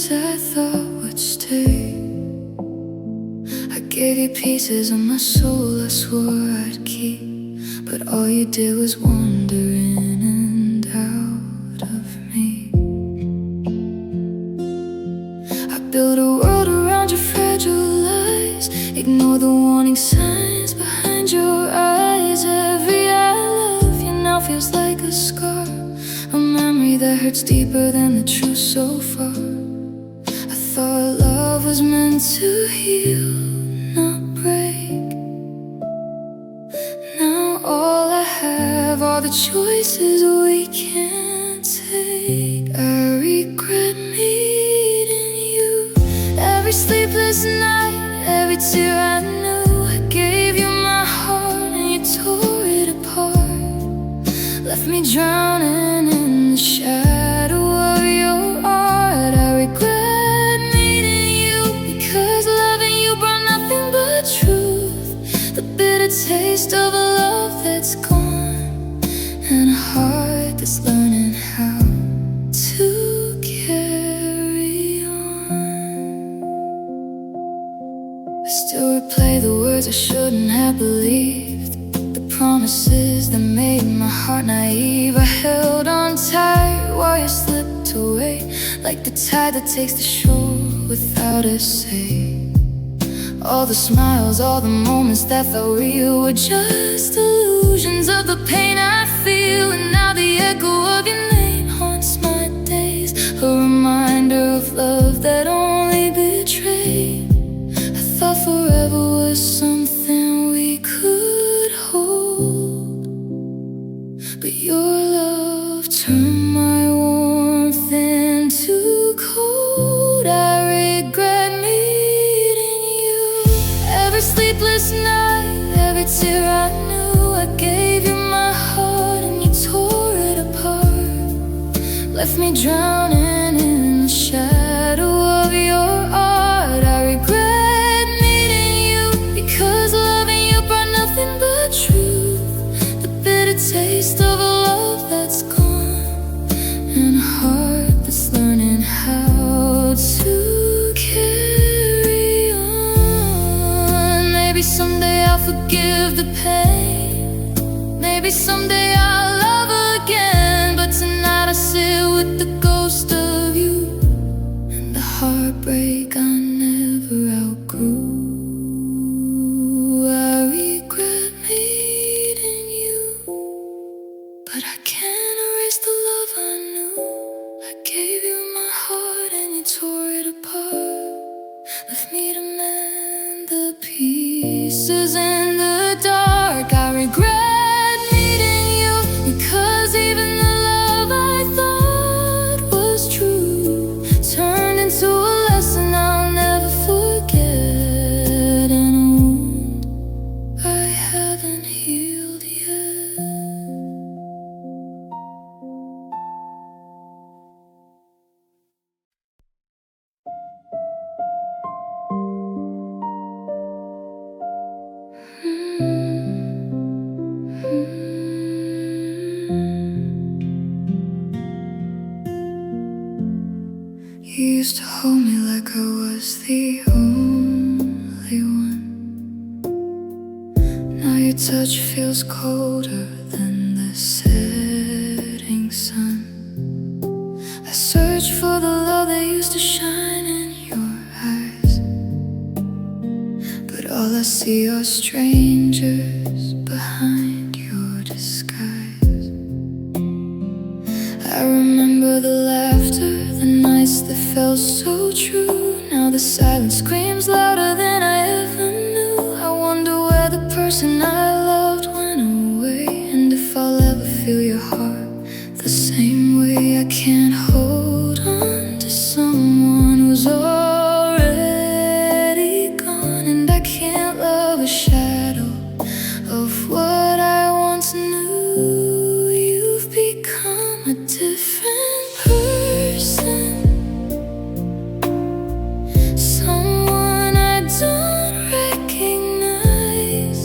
memories I thought would stay. I gave you pieces of my soul I swore I'd keep, but all you did was wander in and out of me. I built a world around your fragile lies, ignore the warning signs behind your eyes. Every I love you now feels like a scar, a memory that hurts deeper than the truth so far. I thought love was meant to heal, not break. Now all I have are the choices we can't take. I regret meeting you. Every sleepless night, every tear I knew, I gave you my heart and you tore it apart. Left me drowning in the shadow of your art. I regret meeting you, because loving you brought nothing but truth. The bitter taste of a love that's gone, and a heart that's learning how to carry on. I still replay the words I shouldn't have believed, the promises that made my heart naive. I held on tight while you slipped away, like the tide that takes the shore without a say. All the smiles, all the moments that felt real were just illusions of the pain I feel. And now the echo of your name haunts my days, a reminder of love that only betrayed. I thought forever was something we could hold, but your love turned my warmth into cold. I regret meeting you. Every sleepless night, every tear I knew, I gave you my heart and you tore it apart. Left me drowning in the shadow of your art. I regret meeting you, because loving you brought nothing but truth. The bitter taste of a love that's gone, and a heart that's learning how to carry on. Maybe someday I'll forgive the pain, maybe someday I'll love again, but tonight I sit with the ghost of you and the heartbreak I never outgrew. I regret meeting you, but I can't erase the love I knew. I gave you my heart and you tore it apart. Left me to mend the pieces in the dark. I regret meeting you, because even the love I thought was true turned into a lesson I'll never forget, and a wound I haven't healed yet. You used to hold me like I was the only one. Now your touch feels colder than the setting sun. I search for the love that used to shine in your eyes, but all I see are strangers behind your disguise. I remember the laughter, the nights that felt so true. Now the silence screams louder than I ever knew. I wonder where the person I loved went away, and if I'll ever feel your heart the same way. I can't hold on to someone who's already gone, and I can't love a shadow of what I once knew. You've become a different person, someone I don't recognize.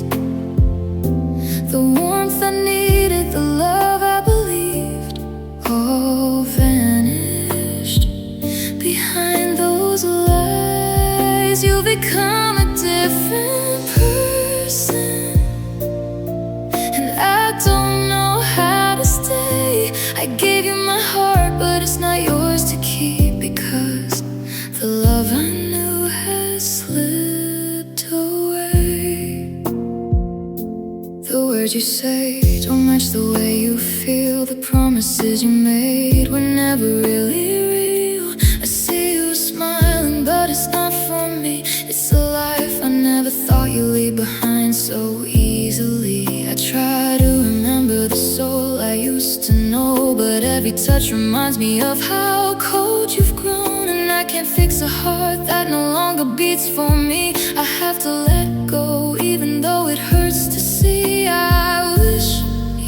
those lies, you'll become a different person. And I don't know how to stay. I gave you my heart, but it's not yours to keep, because the love I knew has slipped away. The words you say don't match the way you feel. The promises you made were never really real. I see you smiling, but it's not for me. It's a life I never thought you'd leave behind so easily. I try to remember the soul I used to know, but every touch reminds me of how cold you've grown. And I can't fix a heart that no longer beats for me. I have to let go, even though it hurts to see. I wish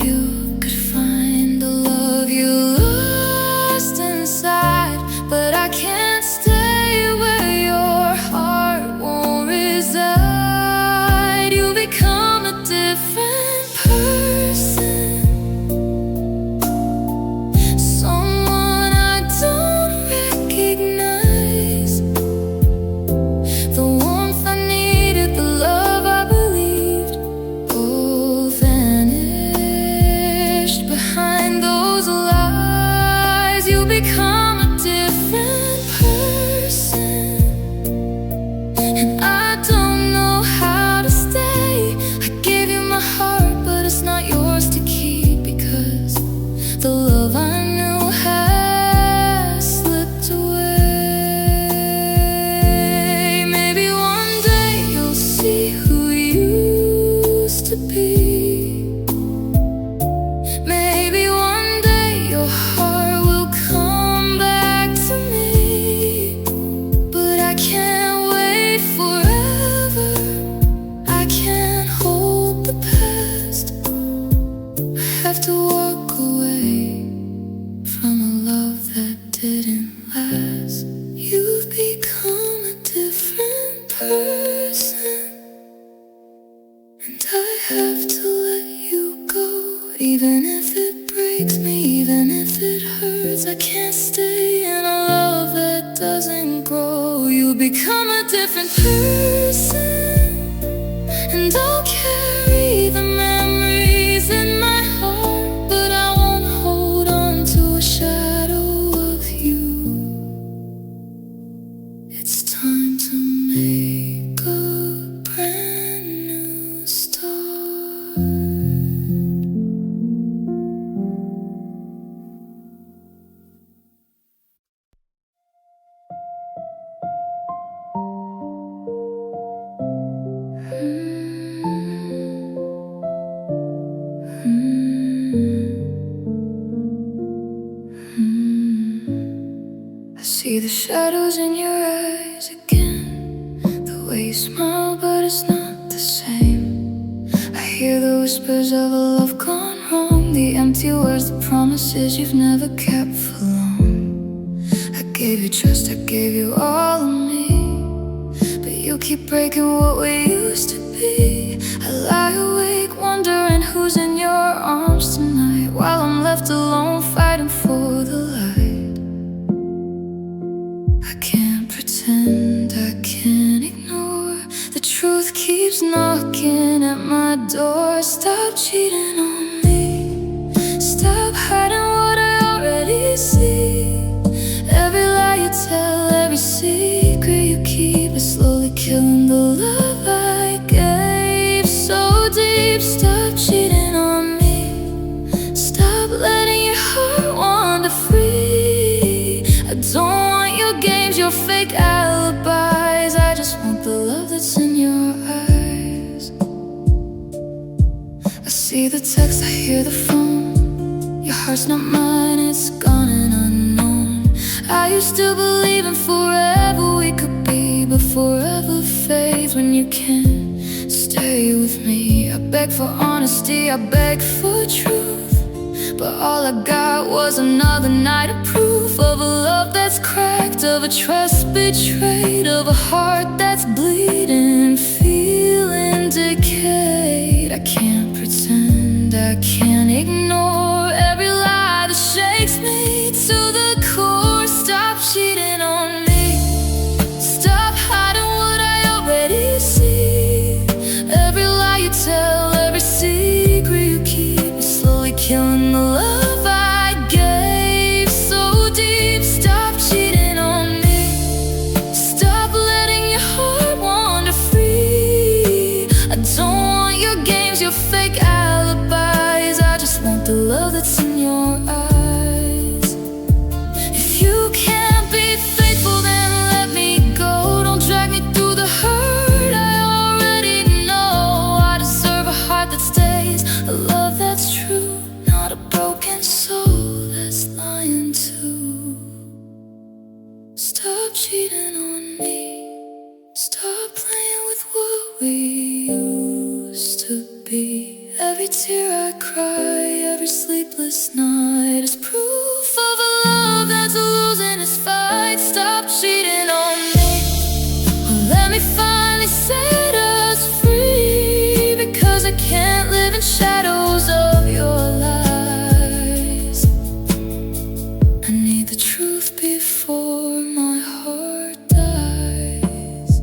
you could find the love you lost inside, but I can't stay where your heart won't reside. You become a different person, someone I don't recognize. The warmth I needed, the love I believed, all vanished behind those lies. You become a different person, and I don't know how to stay. I gave you my heart, but it's not yours to keep, because the love I knew has slipped away. Maybe one day you'll see who you used to be. Maybe one day your heart will come back to me. But I can't wait forever. I can't hold the past. I have to walk away from a love that didn't last. You've become a different person, and I have to let you go, even if it breaks me, even if it hurts. I can't stay in a love that doesn't grow. You become a different person, and I'll carry the memories in my heart, but I won't hold on to a shadow of you. It's time to make a brand new start. I see the shadows in your eyes again, the way you smile, but it's not the same. I hear the whispers of a love gone wrong, the empty words, the promises you've never kept for long. I gave you trust, I gave you all of me, but you keep breaking what we used to be. I lie awake wondering who's in your arms tonight, while I'm left alone fighting for the light. I can't pretend, I can't ignore. The truth keeps knocking at my door. Stop cheating on me, stop hiding what I already see. Every lie you tell, every secret you keep is slowly killing the love I gave so deep. Stop cheating on me, stop letting your heart wander free. I don't want your games, your fake alibis. I just want the love that's in your eyes. I see the text, I hear the phone. Your heart's not mine, it's gone and unknown. I used to believe in forever we could be, but forever fades when you can't stay with me. I beg for honesty, I beg for truth, but all I got was another night of proof of a love that's cracked, of a trust betrayed, of a heart that's bleeding, feeling decayed. I can't pretend, I can't ignore every lie that shakes me to the core. Stop cheating on me, Stop cheating on me. Stop playing with what we used to be. Every tear I cry, every sleepless night is proof of a love that's losing its fight. Stop cheating on me. Let me finally set us free, because I can't live in shadows of your lies. I need the truth before my heart dies.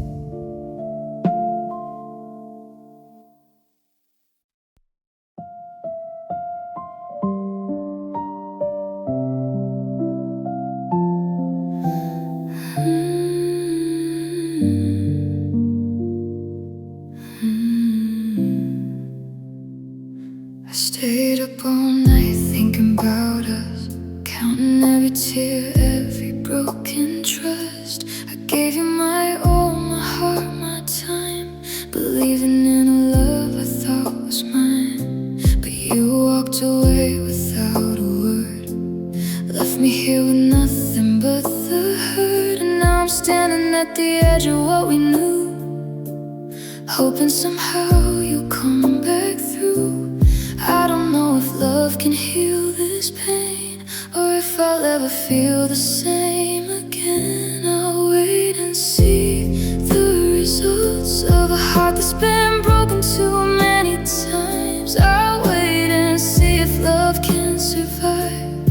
I stayed up all night thinking about us, counting every tear, every broken trust. I gave you my all, my heart, my time, believing in a love I thought was mine. But you walked away without a word, left me here with nothing but the hurt. And now I'm standing at the edge of what we knew, hoping somehow you'll come back through. I don't know if love can heal this pain, or if I'll ever feel the same again. I'll wait and see the results of a heart that's been broken too many times. I'll wait and see if love can survive,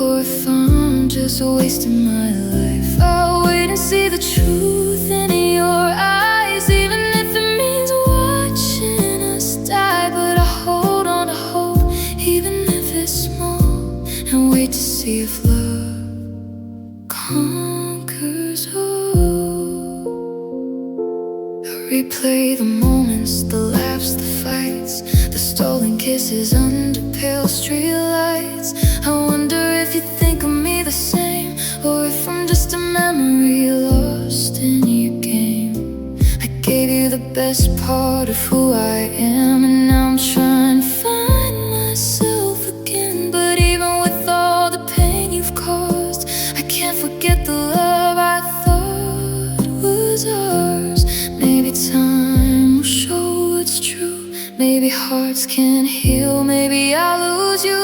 or if I'm just wasting my life. I'll wait and see the truth in your eyes, even if it means watching us die. But I hold on to hope, even if it's small, and wait to see if love conquers all. I replay the moments, the laughs, the fights, the stolen kisses under pale streetlights. I wonder if you think of me the same, or if I'm just a memory lost in your game. I gave you the best part of who I am, and now I'm trying to find myself again. But even with all the pain you've caused, I can't forget the love I thought was ours. Maybe time will show what's true, maybe hearts can heal, maybe I'll lose you.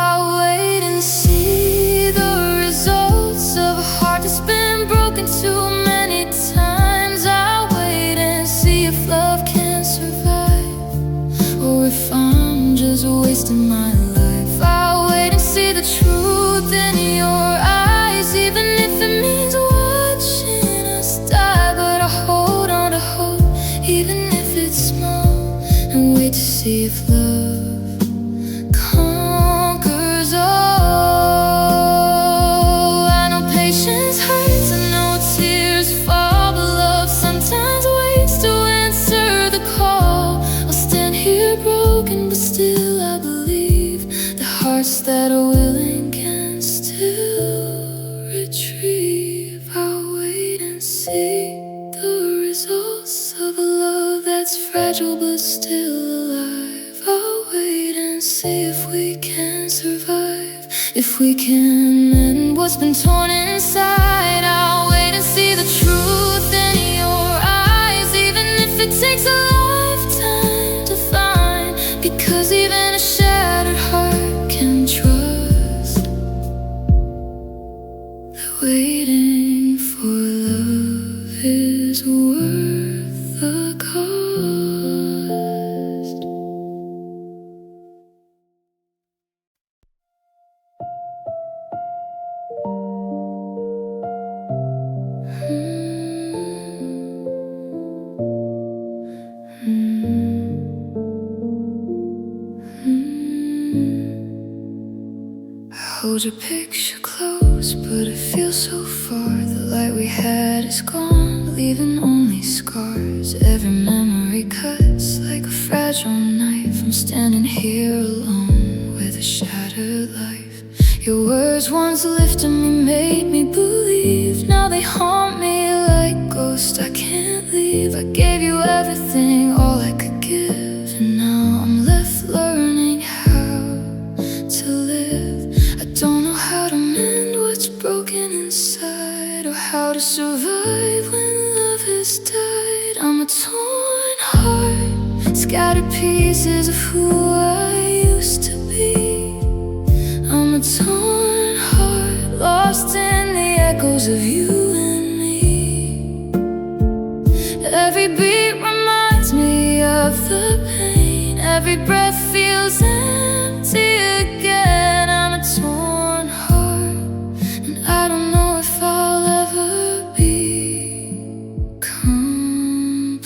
I'll wait and see the results of a heart that's been broken too many times. I'll wait and see if love can survive, or if I'm just wasting my life. I'll wait and see the truth in your eyes, even if it means watching us die. But I hold on to hope, even if it's small, and wait to see if love conquers all. I know patience hurts, I know tears fall, but love sometimes waits to answer the call. I'll stand here broken, but still I believe the hearts that are willing can still retrieve. I'll wait and see the results of a love that's fragile but still alive. I'll wait and see if we can survive, if we can mend what's been torn inside. I'll wait and see the truth in your eyes, even if it takes a lifetime to find, because even a shattered heart can trust that waiting for love is worth the cost. Hold your picture close, but it feels so far. The light we had is gone, leaving only scars. Every memory cuts like a fragile knife. I'm standing here alone with a shattered life. Your words once lifted me, made me believe. Now they haunt me like ghosts I can't leave. I gave you everything, all I could give, and now I'm left learning how to live. I don't know how to mend what's broken inside. guide, or how to survive when love has died. I'm a torn heart, scattered pieces of who I used to be. I'm a torn heart, lost in the echoes of you and me. Every beat reminds me of the pain, every breath feels empty again. I'm a torn heart, and I don't know if I'll ever be complete.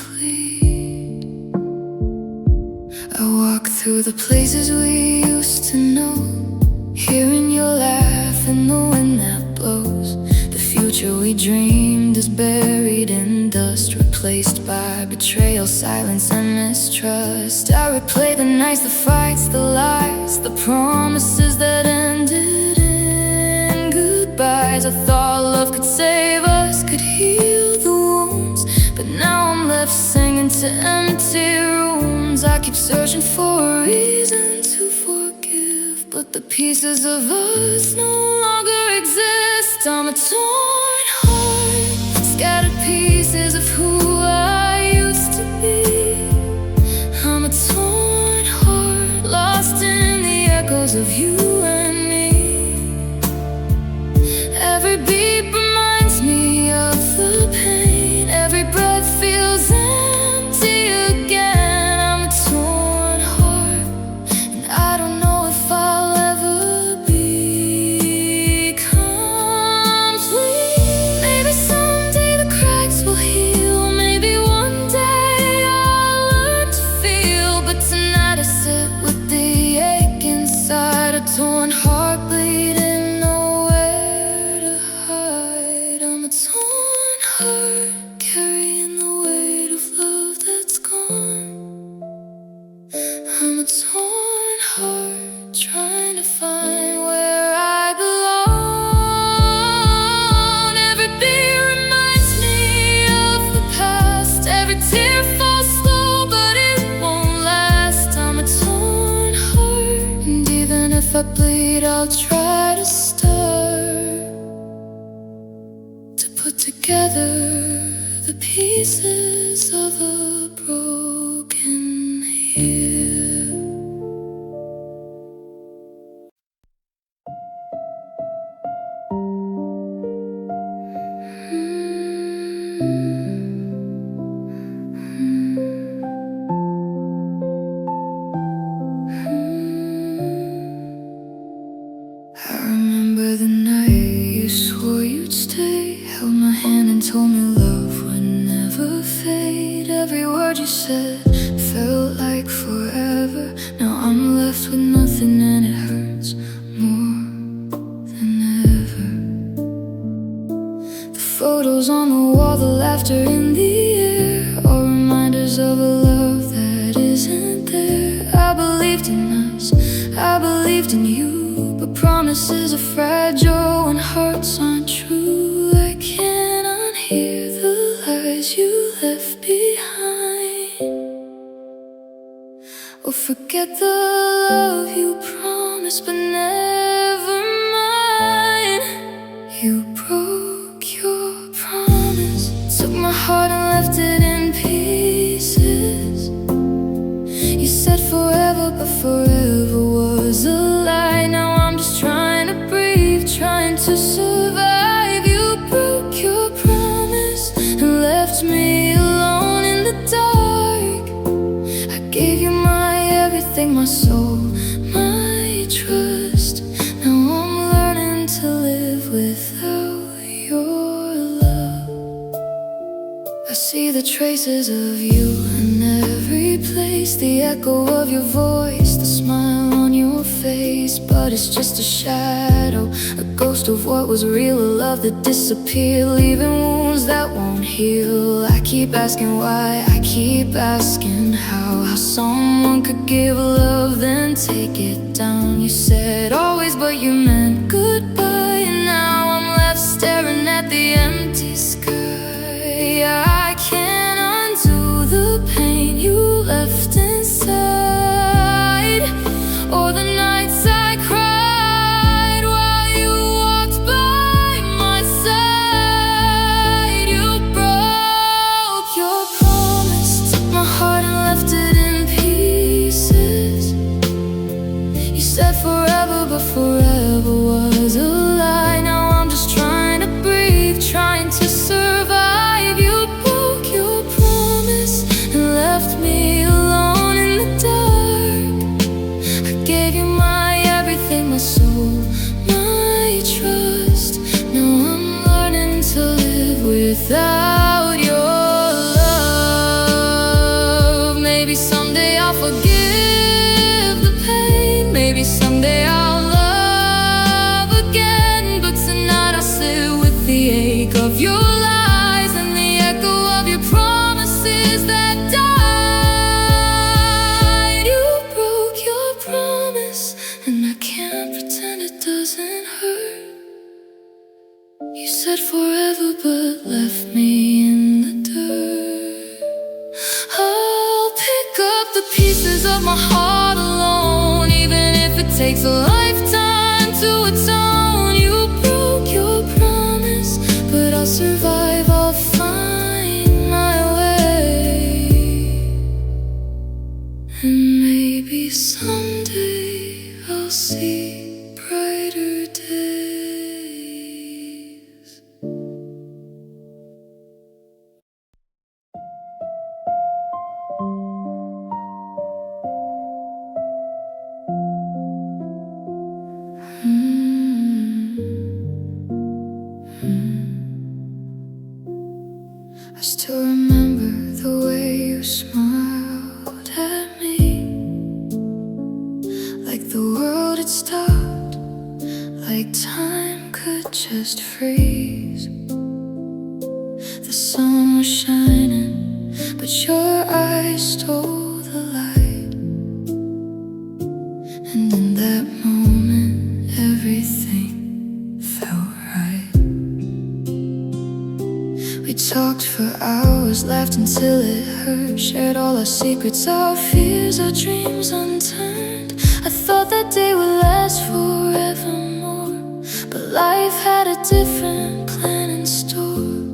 I walk through the places we used to know, hearing your laugh and the wind that blows. The future we dreamed is buried in dust, replaced by betrayal, silence, and mistrust. I replay the nights, the fights, the lies, the promises that ended in goodbyes. I thought love could save us, could heal the wounds, but now I'm left singing to empty rooms. I keep searching for a reason to forgive, but the pieces of us no longer exist. I'm a torn heart, scattered pieces of who I used to be. I'm a torn heart, lost in the echoes of you and me. Every beat reminds me of the pain, every breath feels empty again. I'm a torn heart, and I don't know if I'll ever be complete. Maybe someday the cracks will heal, maybe one day I'll learn to feel. But tonight I sit with the ache inside, a torn heart bleeding, nowhere to hide. I'm a torn heart, carrying the weight of love that's gone. I'm a torn heart, trying to find where I belong. Every beat reminds me of the past, every tear falls slow, but it won't last. I'm a torn heart, and even if I bleed, I'll try to start to put together the pieces of a broken year. I remember the night you swore you'd stay, held my hand and told me love would never fade. Every word you said felt like forever. Now I'm left with nothing and it hurts more than ever. The photos on the wall, the laughter in the air, all reminders of a love that isn't there. I believed in us, I believed in you, but promises are fragile and hearts aren't true. I can't unhear the lies you left behind, or forget the love you promised but never mind. You broke your promise, took my heart and left it in pieces. You said forever, but forever was a lie. Now I'm just trying to breathe, trying to survive. You broke your promise and left me alone in the dark. I gave you my everything, my soul, my trust. Now I'm learning to live without your love. I see the traces of you in every place, the echo of your voice, the smile on your face. But it's just a shadow, a ghost of what was real, a love that disappeared, leaving wounds that won't heal. I keep asking why, I keep asking how someone could give love then take it down. You said always, but you meant goodbye, and now I'm left staring at the empty sky. I can't undo the pain you left inside, or the nights I cried while you walked by my side. without your love. Maybe someday I'll forgive the pain. Maybe someday I'll love again. But tonight I'll sit with the ache of your lies and the echo of your promises that died. You broke your promise, and I can't pretend it doesn't hurt. You said forever but left me in the dirt. I'll pick up the pieces of my heart alone, even if it takes a lifetime to atone. You broke your promise, but I'll survive, I'll find my way. And maybe someday I'll see brighter days. I still remember the way you smiled at me, like the world had stopped, like time could just freeze. The sun was shining, but your eyes stole the light. And in that moment, everything felt right. We talked for hours, laughed until it hurt, shared all our secrets, our fears, our dreams unturned. I thought that day would last forevermore, but life had a different plan in store.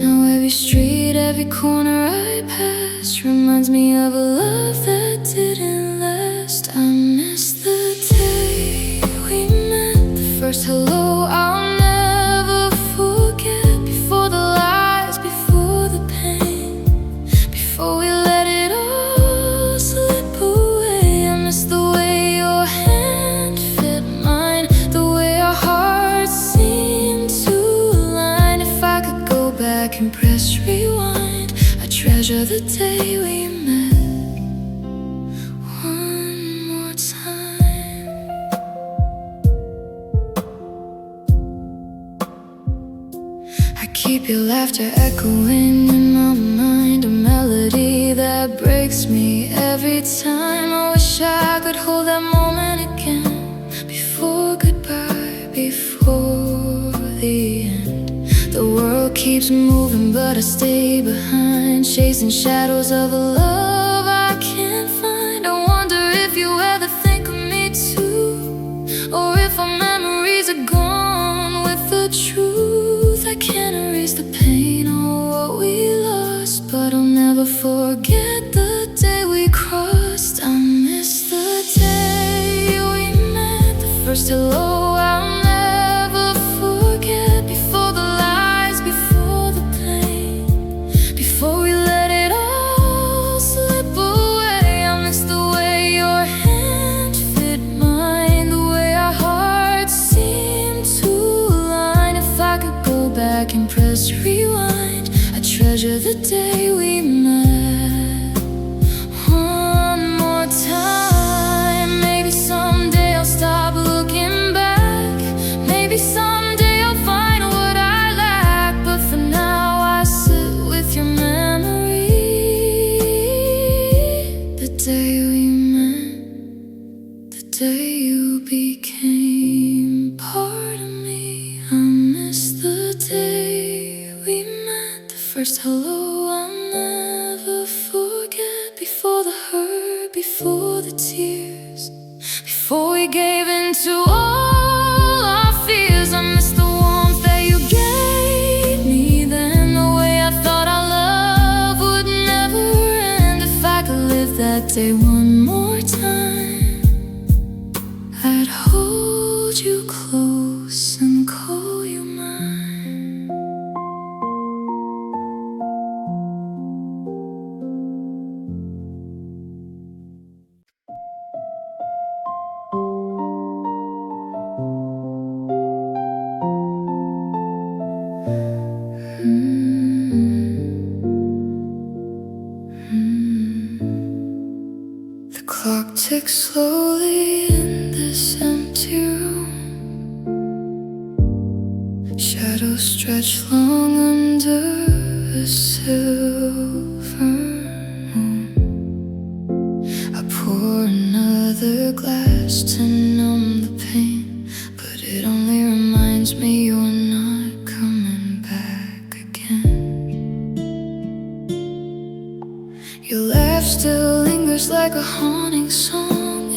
Now every street, every corner I pass reminds me of a love that didn't last. I miss the day we met, the first hello I'll never forget. Before the lies, before the pain, before we let it all slip away. I miss the way your hand fit mine, the way our hearts seemed to align. If I could go back and press rewind, I'd treasure the day we met one more time. I keep your laughter echoing in my mind, a melody that breaks me every time. I wish I could hold that moment again, before goodbye, before the end. The world keeps moving, but I stay behind, chasing shadows of a love I can't find. I wonder if you ever think of me too, or if our memories are gone with the truth. I can't erase the pain or what we lost, but I'll never forget the day we crossed. I miss the day we met, the first hello I'll never forget. Before the lies, before the pain, before we let it all slip away. I miss the way your hand fit mine, the way our hearts seemed to align. If I could go back and press rewind, I treasure the day we met one more time. Maybe someday I'll stop looking back. Maybe someday I'll find what I lack. But for now I sit with your memory, the day we met, the day you became part of me. I miss the day we met, the first hello I'll never forget. Before the hurt, before the tears, before we gave into all our fears. I miss the warmth that you gave me then, the way I thought our love would never end. If I could live that day one more time, I'd hold you close and call you mine. awake slowly in this empty room. Shadows stretch long under a silver moon. I pour another glass to numb the pain, but it only reminds me you're not coming back again. Your laugh still lingers like a haunting song.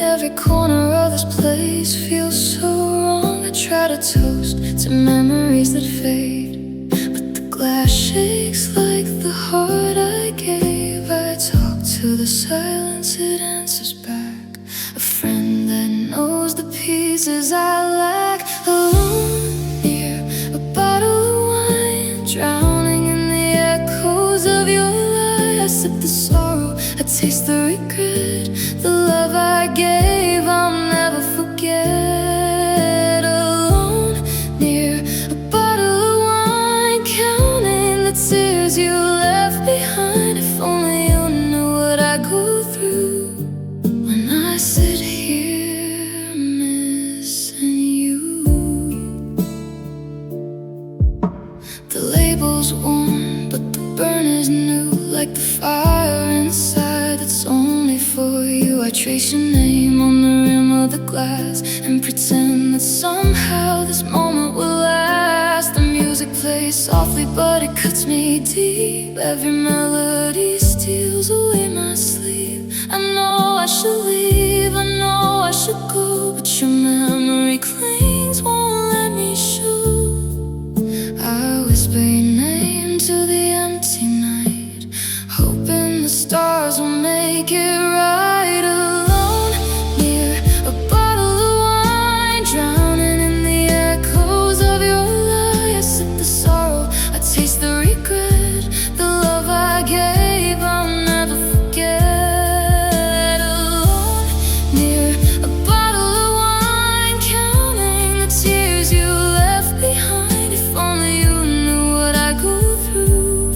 Every corner of this place feels so wrong. I try to toast to memories that fade, but the glass shakes like the heart I gave. I talk to the silence, it answers back. A friend that knows the pieces I lack. Alone near a bottle of wine, drowning in the echoes of your lie. I sip the sorrow, I taste the regret. The love I gave I'll never forget. Alone near a bottle of wine, counting the tears you left behind. If only you knew what I go through when I sit here missing you. The label's worn, but the burn is new, like the fire inside that's only for you. I trace your name on the rim of the glass and pretend that somehow this moment will last. The music plays softly, but it cuts me deep. Every melody steals away my sleep. I know I should leave, I know I should go, but your memory clings, won't let me show. I whisper your name to the empty night, hoping the stars will make it right. Alone near a bottle of wine, drowning in the echoes of your lie. I sip the sorrow, I taste the regret. The love I gave I'll never forget. Alone near a bottle of wine, counting the tears you left behind. If only you knew what I go through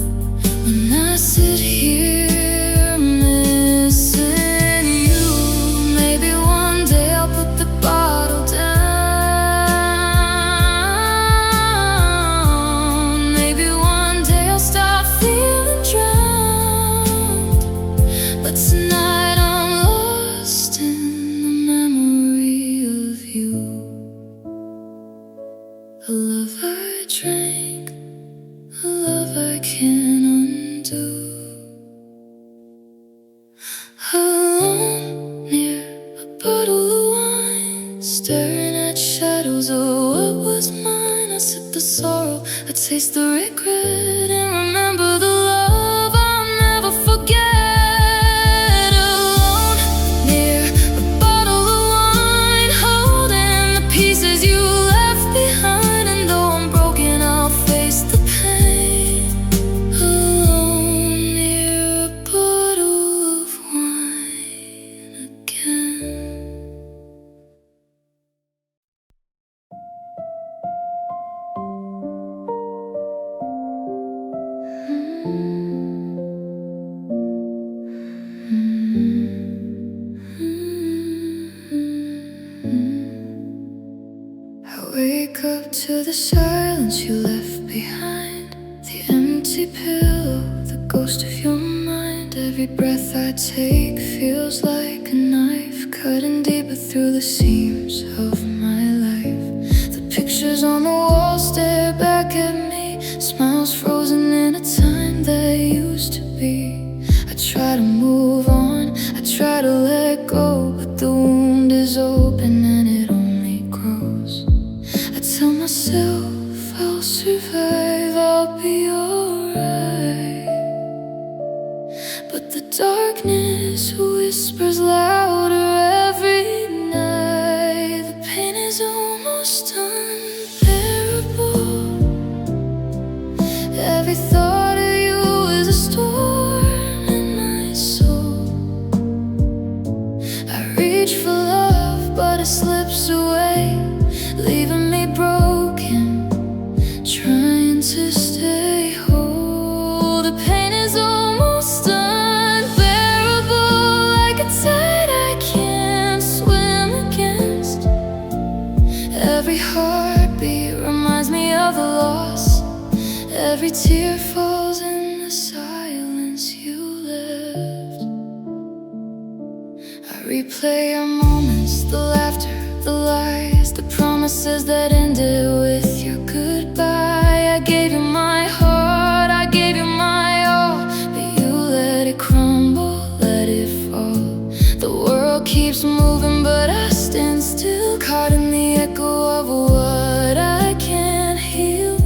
when I sit here missing you. Maybe one day I'll put the bottle down. Maybe one day I'll stop feeling drowned. But tonight I'm lost in the memory of you. A love I drank, a love I can't undo. Alone near a bottle of wine, staring at shadows of what was mine. I sip the sorrow, I taste the regret, and remember the love I'll never forget. Alone near a bottle of wine, holding the pieces you left behind. And though I'm broken, I'll face the pain. Alone near a bottle of wine again. I wake up to the silence you left behind, the empty pillow, the ghost of your mind. Every breath I take feels like a knife, cutting deeper through the seams of my life. The pictures on the wall stare back at me, smiles frozen in a time that used to be. I try to move on, I try to let go, but the wound is open and it only grows. I tell myself I'll survive, I'll be alright, but the darkness whispers louder every night. The pain is almost unbearable. Every thought of you is a storm in my soul. I reach for love, but it slips away, leaving me broken, trying to stay whole. The pain is almost unbearable, like a tide I can't tear falls in the silence you left. I replay our moments, the laughter, the lies, the promises that ended with your goodbye. I gave you my heart, I gave you my all, but you let it crumble, let it fall. The world keeps moving, but I stand still, caught in the echo of what I can't heal.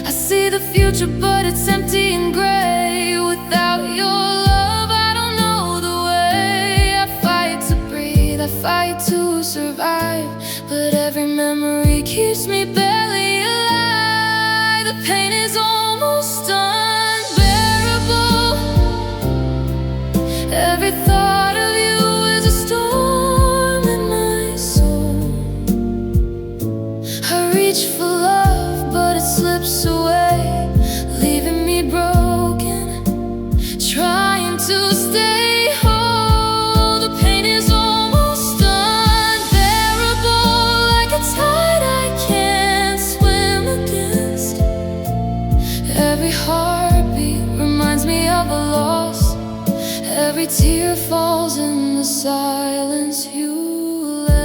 I see the future, but it's empty and gray. Without your love, I don't know the way. I fight to breathe, I fight to survive, but every memory keeps me barely alive. The pain is almost unbearable. Every thought of you is a storm in my soul. I reach for love, but it slips away, leaving me broken, trying to stay whole. The pain is almost unbearable, like a tide I can't swim against. Every heartbeat reminds me of a loss. Every tear falls in the silence you left.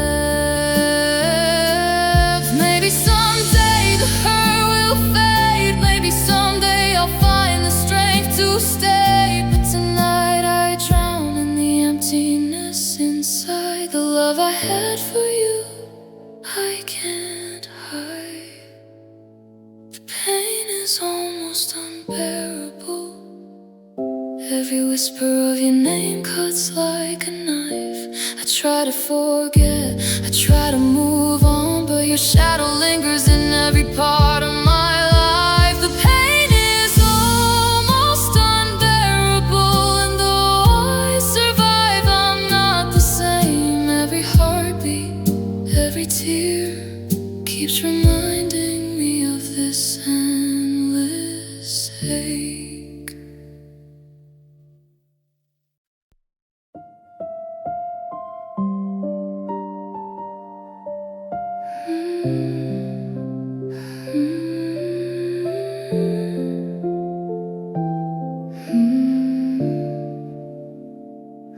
Maybe someday the hurt will fade. Maybe someday I'll find the strength to stay. But tonight I drown in the emptiness inside. The love I had for you, I can't hide. The pain is almost unbearable. Every whisper of your name cuts like a knife. I try to forget, I try to move on, but your shadow lingers in every part of my life. The pain is almost unbearable, and though I survive, I'm not the same. Every heartbeat, every tear keeps reminding me of this endless ache.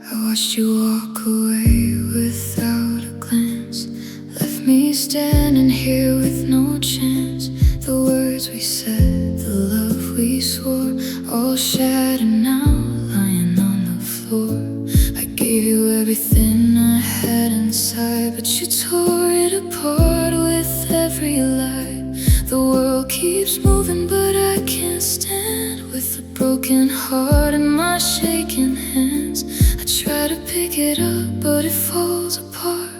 I watched you walk away without a glance, left me standing here with no chance. The words we said, the love we swore, all shattered now, lying on the floor. I gave you everything I had inside, but you tore it apart with every lie. The world keeps moving, but I can't stand with a broken heart and my shaking hands. I try to pick it up, but it falls apart.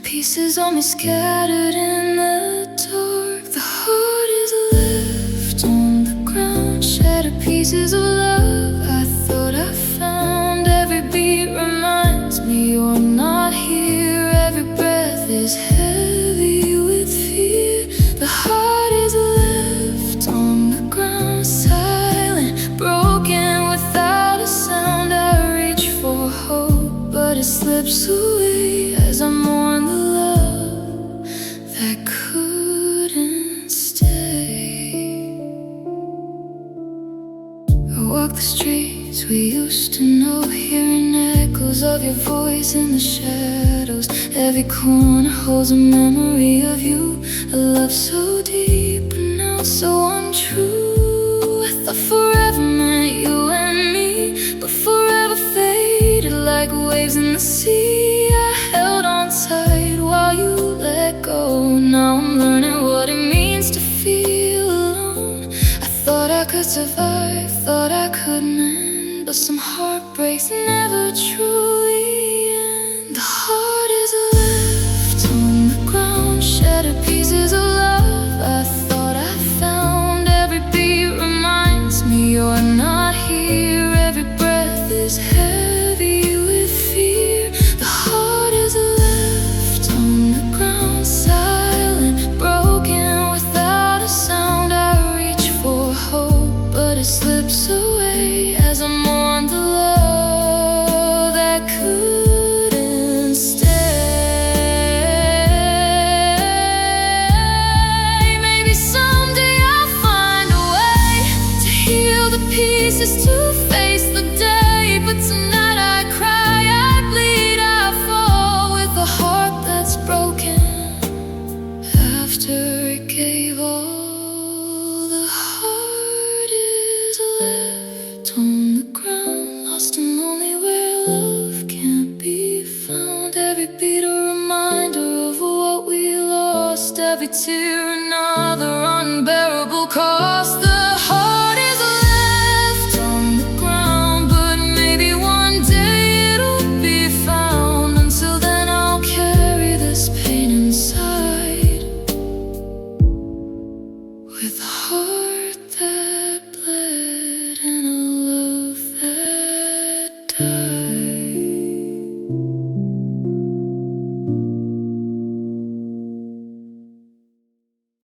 Pieces on me scattered in the dark. The heart is left on the ground, shattered pieces of love I thought I found. Every beat reminds me you're not here. Every breath is heavy with fear. The heart is left on the ground, silent, broken, without a sound. I reach for hope, but it slips away as I mourn the love that couldn't stay. I walk the streets we used to know, hearing echoes of your voice in the shadows. Every corner holds a memory of you, a love so deep but now so untrue. I thought forever meant you and me, but forever faded like waves in the sea. I held on tight while you let go. Now I'm learning what it means to feel alone. I thought I could survive, thought I could mend, but some heartbreaks never truly end. The heart is left on the ground, shattered pieces of love I thought I found. Every beat reminds me you're not here. Every breath is heavy with fear. The heart is left on the ground, silent, broken, without a sound. I reach for hope, but it slips away as I mourn the love that couldn't stay. Maybe someday I'll find a way pieces to face the day. But tonight I cry, I bleed, I fall with a heart that's broken. After it gave all, the heart is left on the ground, lost and lonely where love can't be found. Every beat a reminder of what we lost, every tear another unbearable cost. The heart is left on the ground, but maybe one day it'll be found. Until then I'll carry this pain inside with a heart